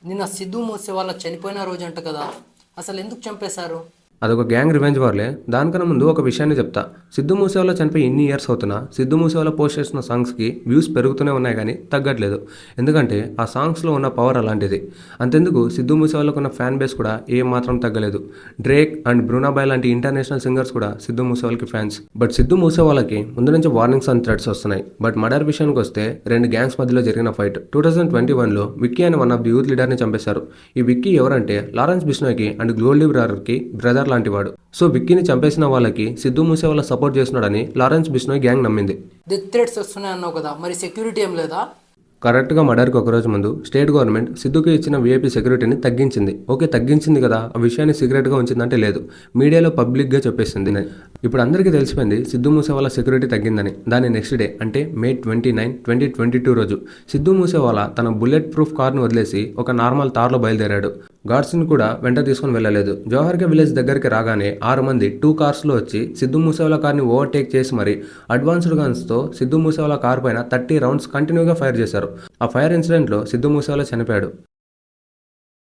నిన్న సిద్ధు మూసేవాళ్ళ చనిపోయిన రోజు అంట కదా, అసలు ఎందుకు చంపేశారు? అదొక గ్యాంగ్ రివెంజ్ వార్లే. దానికన్నా ముందు ఒక విషయాన్ని చెప్తా. సిద్ధు మూసేవాళ్ళ చనిపోయి ఎన్ని ఇయర్స్ అవుతున్నా సిద్ధు మూసేవాళ్ళ పోస్ట్ చేసిన సాంగ్స్కి వ్యూస్ పెరుగుతూనే ఉన్నాయి కానీ తగ్గట్లేదు. ఎందుకంటే ఆ సాంగ్స్లో ఉన్న పవర్ అలాంటిది. అంతెందుకు సిద్ధు మూసేవాళ్ళకు ఉన్న ఫ్యాన్ బేస్ కూడా ఏం మాత్రం తగ్గలేదు. డ్రేక్ అండ్ బ్రూనాబాయ్ లాంటి ఇంటర్నేషనల్ సింగర్స్ కూడా సిద్ధు మూసేవాళ్ళకి ఫ్యాన్స్. బట్ సిద్ధు మూసేవాళ్ళకి ముందు నుంచి వార్నింగ్స్ అండ్ థ్రెట్స్ వస్తున్నాయి. బట్ మర్డర్ విషయానికి వస్తే రెండు గ్యాంగ్స్ మధ్యలో జరిగిన ఫైట్ 2021లో విక్కీ అనే వన్ ఆఫ్ ది యూత్ లీడర్ని చంపేశారు. ఈ విక్కీ ఎవరంటే లారెన్స్ బిష్నోయ్కి అండ్ గ్లోల్డీ బ్రదర్కి బ్రదర్ లాంటి వాడు. సో విక్కీని చంపేసిన వాళ్ళకి సిద్ధు మూసేవాళ్ళ సపోర్ట్ చేస్తున్నాడని లారెన్స్ బిష్నోయ్ గ్యాంగ్ నమ్మింది. డెత్ థ్రెట్స్ వస్తున్నాయి అన్నావు కదా, మరి సెక్యూరిటీ ఏం లేదా? కరెక్ట్గా మర్డర్కి ఒకరోజు ముందు స్టేట్ గవర్నమెంట్ సిద్ధుకి ఇచ్చిన వీఐపీ సెక్యూరిటీని తగ్గించింది. ఓకే, తగ్గించింది కదా, ఆ విషయాన్ని సీక్రెట్గా ఉంచిందంటే లేదు, మీడియాలో పబ్లిక్గా చెప్పేసింది. ఇప్పుడు అందరికీ తెలిసిపోయింది సిద్ధు మూసేవాళ్ళ సెక్యూరిటీ తగ్గిందని. దాని నెక్స్ట్ డే అంటే May 29, 2022 రోజు సిద్ధు మూసేవాళ్ళ తన బుల్లెట్ ప్రూఫ్ కార్ను వదిలేసి ఒక నార్మల్ తార్లో బయలుదేరాడు. గార్డ్స్ని కూడా వెంట తీసుకుని వెళ్ళలేదు. జవహర్గా విలేజ్ దగ్గరికి రాగానే 6 మంది 2 కార్స్లో వచ్చి సిద్ధు మూసేవాళ్ళ కార్ని ఓవర్టేక్ చేసి మరి అడ్వాన్స్డ్ గన్స్తో సిద్ధు మూసేవాళ్ళ కార్ పైన 30 రౌండ్స్ కంటిన్యూగా ఫైర్ చేశారు. ఆ ఫైర్ ఇన్సిడెంట్లో సిద్ధు మూసేవాళ్ళ చనిపోయాడు.